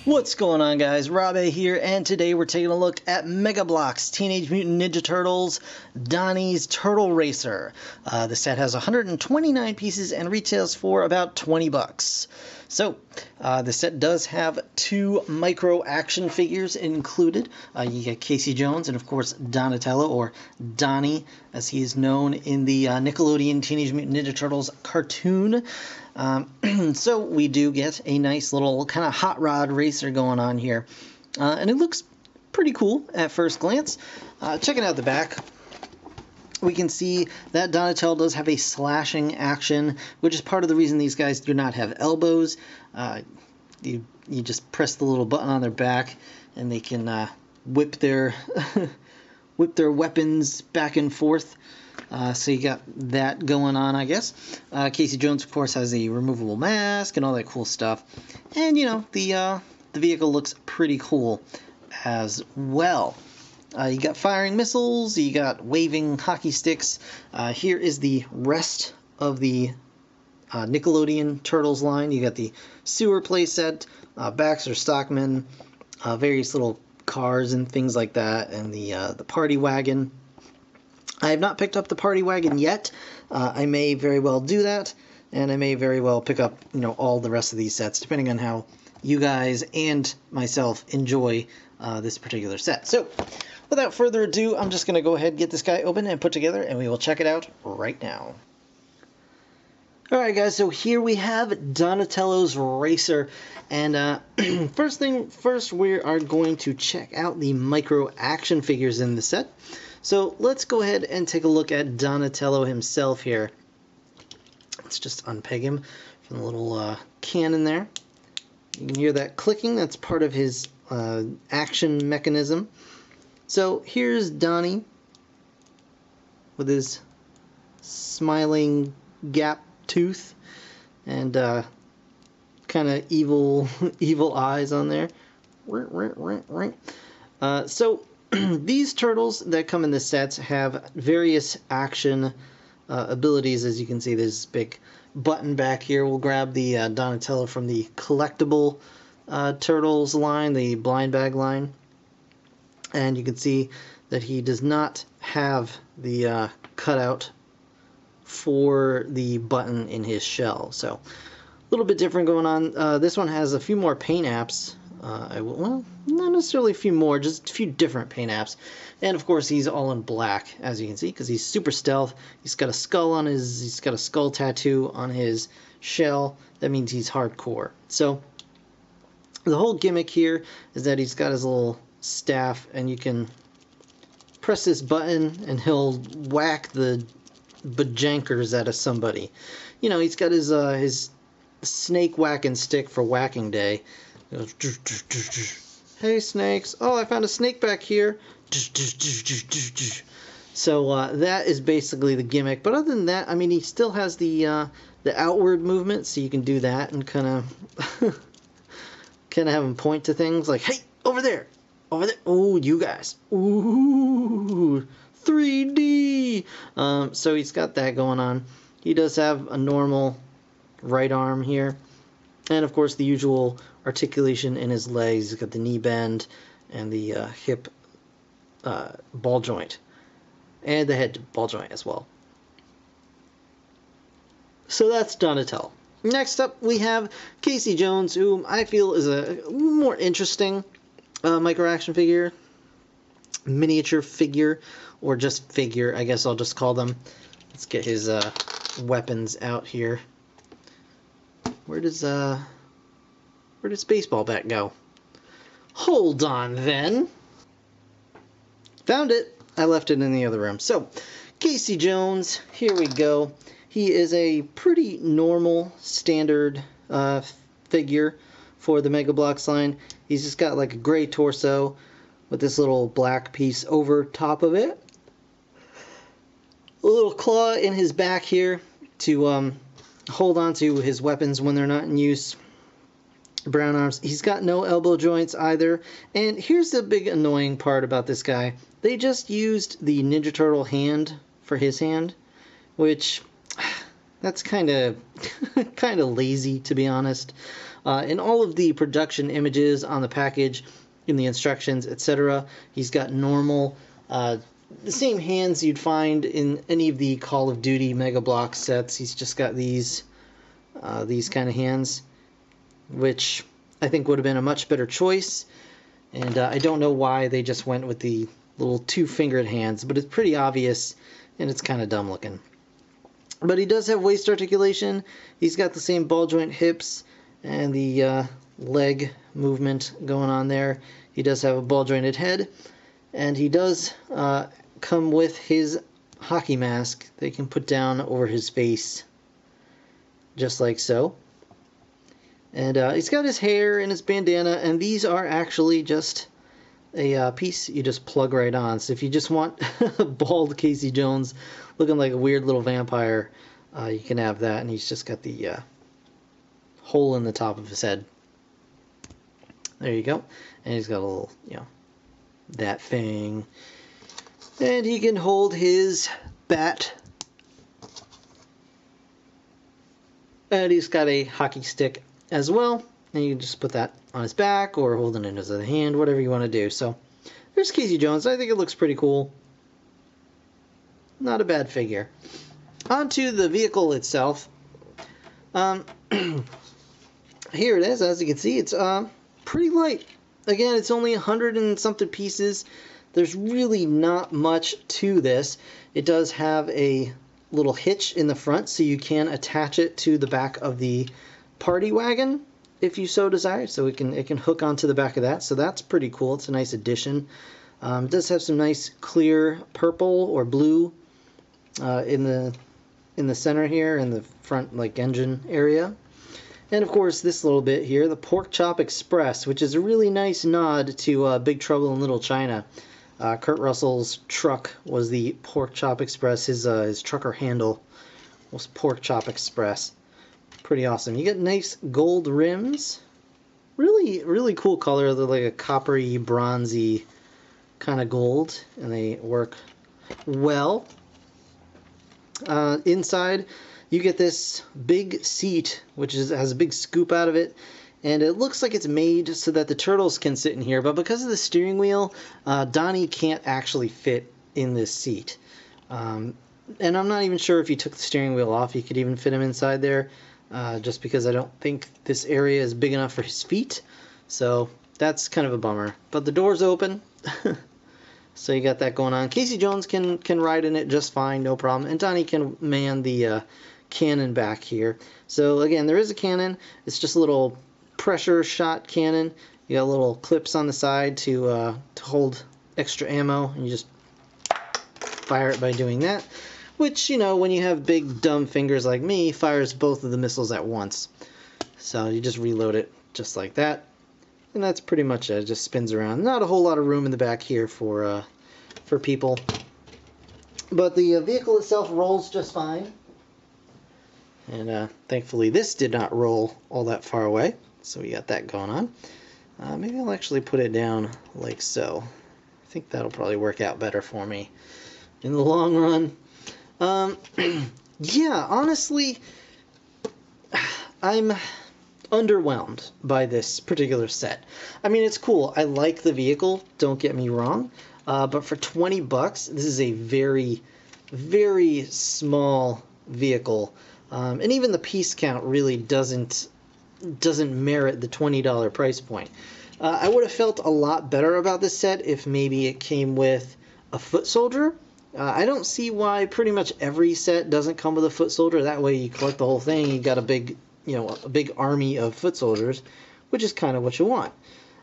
What's going on, guys? Robbie here, and today we're taking a look at Mega Blok's Teenage Mutant Ninja Turtles Donnie's Turtle Racer. The set has 129 pieces and retails for about 20 bucks. So, the set does have two micro action figures included. You get Casey Jones and, of course, Donatello, or Donnie, as he is known in the Nickelodeon Teenage Mutant Ninja Turtles cartoon. So we do get a nice little kind of hot rod racer going on here. And it looks pretty cool at first glance. Checking out the back, we can see that Donatello does have a slashing action, which is part of the reason these guys do not have elbows. You just press the little button on their back, and they can whip their whip their weapons back and forth. So you got that going on, I guess. Casey Jones, of course, has a removable mask and all that cool stuff. And, you know, the vehicle looks pretty cool as well. You got firing missiles, you got waving hockey sticks. Here is the rest of the Nickelodeon Turtles line. You got the sewer playset, Baxter Stockman, various little cars and things like that, and the party wagon. I have not picked up the party wagon yet. I may very well do that, and I may very well pick up, you know, all the rest of these sets, depending on how you guys and myself enjoy this particular set. So, without further ado, I'm just going to go ahead and get this guy open and put together, and we will check it out right now. Alright guys, so here we have Donatello's Racer, and first thing first, we are going to check out the micro action figures in the set. So let's go ahead and take a look at Donatello himself here. Let's just unpeg him from the little cannon there. You can hear that clicking, that's part of his action mechanism. So here's Donnie with his smiling gap tooth and kind of evil eyes on there. So these turtles that come in the sets have various action abilities. As you can see, there's this big button back here. We'll grab the Donatello from the collectible Turtles line, the blind bag line. And you can see that he does not have the cutout for the button in his shell. So a little bit different going on. This one has a few more paint apps. Well, not necessarily a few more, just a few different paint apps. And of course he's all in black, as you can see, because he's super stealth. He's got a skull on he's got a skull tattoo on his shell. That means he's hardcore. So the whole gimmick here is that he's got his little staff, and you can press this button and he'll whack the bajankers out of somebody. You know, he's got his snake whacking stick for whacking day. Hey snakes, oh, I found a snake back here. So that is basically the gimmick, but other than that, I mean, he still has the outward movement, so you can do that and kind of have him point to things like, hey, over there. Oh, you guys. Ooh, 3D. So he's got that going on. He does have a normal right arm here, and of course the usual articulation in his legs. He's got the knee bend and the hip ball joint, and the head ball joint as well. So that's Donatello. Next up we have Casey Jones, whom I feel is a more interesting micro action figure, miniature figure, or just figure, I guess I'll just call them. Let's get his weapons out here. Where does baseball bat go? Hold on then. Found it. I left it in the other room. So, Casey Jones, here we go. He is a pretty normal, standard figure for the Mega Blok's line. He's just got like a gray torso with this little black piece over top of it. A little claw in his back here to hold on to his weapons when they're not in use. Brown arms. He's got no elbow joints either. And here's the big annoying part about this guy. They just used the Ninja Turtle hand for his hand, which that's kind of lazy, to be honest. In all of the production images on the package, in the instructions, etc., he's got normal, the same hands you'd find in any of the Call of Duty Mega Bloks sets. He's just got these kind of hands, which I think would have been a much better choice. And I don't know why they just went with the little two-fingered hands, but it's pretty obvious, and it's kind of dumb looking. But he does have waist articulation. He's got the same ball joint hips and the leg movement going on there. He does have a ball jointed head, and he does come with his hockey mask that you can put down over his face, just like so. And he's got his hair and his bandana, and these are actually just a piece you just plug right on. So if you just want bald Casey Jones looking like a weird little vampire, you can have that. And he's just got the hole in the top of his head. There you go. And he's got a little, that thing. And he can hold his bat. And he's got a hockey stick as well. And you can just put that on his back or holding it in his other hand, whatever you want to do. So there's Casey Jones. I think it looks pretty cool. Not a bad figure. On to the vehicle itself. Here it is. As you can see, it's pretty light. Again, it's only 100 and something pieces. There's really not much to this. It does have a little hitch in the front, so you can attach it to the back of the party wagon if you so desire. So it can hook onto the back of that. So that's pretty cool. It's a nice addition. It does have some nice clear purple or blue in the center here, in the front engine area. And of course this little bit here, the Pork Chop Express, which is a really nice nod to Big Trouble in Little China. Kurt Russell's truck was the Pork Chop Express. His trucker handle was Pork Chop Express. Pretty awesome. You get nice gold rims. Really, really cool color. They're like a coppery, bronzy kind of gold, and they work well. Inside, you get this big seat, which has a big scoop out of it, and it looks like it's made so that the turtles can sit in here, but because of the steering wheel, Donnie can't actually fit in this seat. And I'm not even sure if you took the steering wheel off, you could even fit him inside there, just because I don't think this area is big enough for his feet, so that's kind of a bummer. But the door's open, so you got that going on. Casey Jones can ride in it just fine, no problem, and Donnie can man the cannon back here. So again, there is a cannon. It's just a little pressure shot cannon. You got little clips on the side to hold extra ammo, and you just fire it by doing that, which, when you have big dumb fingers like me, fires both of the missiles at once. So you just reload it just like that, and that's pretty much it. It just spins around. Not a whole lot of room in the back here for people, but the vehicle itself rolls just fine. And thankfully this did not roll all that far away, so we got that going on. Maybe I'll actually put it down like so. I think that'll probably work out better for me in the long run. Yeah, honestly, I'm underwhelmed by this particular set. I mean, it's cool. I like the vehicle, don't get me wrong, but for 20 bucks, this is a very, very small vehicle. And even the piece count really doesn't merit the $20 price point. I would have felt a lot better about this set if maybe it came with a foot soldier. I don't see why pretty much every set doesn't come with a foot soldier. That way you collect the whole thing, you got a big, a big army of foot soldiers, which is kind of what you want.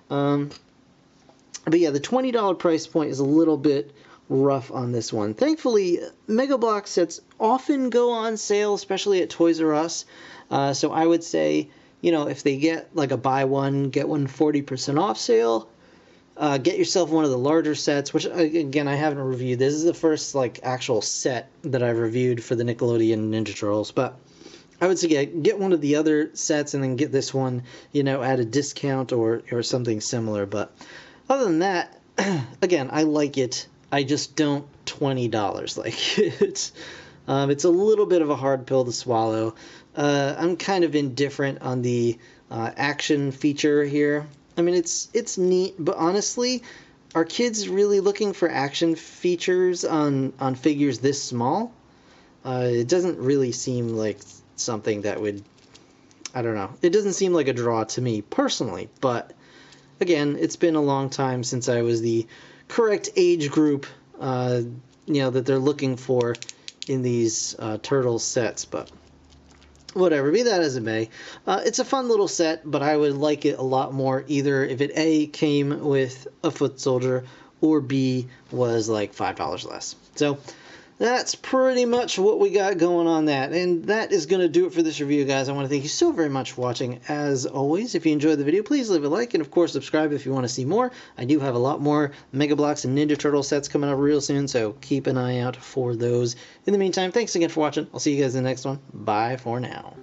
But yeah, the $20 price point is a little bit rough on this one. Thankfully, Mega Bloks sets often go on sale, especially at Toys R Us. So I would say, if they get like a buy one, get one 40% off sale, get yourself one of the larger sets, which again, I haven't reviewed. This is the first actual set that I've reviewed for the Nickelodeon Ninja Turtles, but I would say get one of the other sets and then get this one, at a discount or something similar. But other than that, again, I like it. I just don't $20 like it. It's a little bit of a hard pill to swallow. I'm kind of indifferent on the action feature here. I mean, it's neat, but honestly, are kids really looking for action features on figures this small? It doesn't really seem like something that would, I don't know. It doesn't seem like a draw to me personally, but again, it's been a long time since I was the correct age group, that they're looking for in these turtle sets, but whatever, be that as it may. It's a fun little set, but I would like it a lot more either if it A, came with a foot soldier, or B, was like $5 less. So that's pretty much what we got going on that. And that is going to do it for this review, guys. I want to thank you so very much for watching. As always, if you enjoyed the video, please leave a like and, of course, subscribe if you want to see more. I do have a lot more Mega Bloks and Ninja Turtle sets coming up real soon, so keep an eye out for those. In the meantime, thanks again for watching. I'll see you guys in the next one. Bye for now.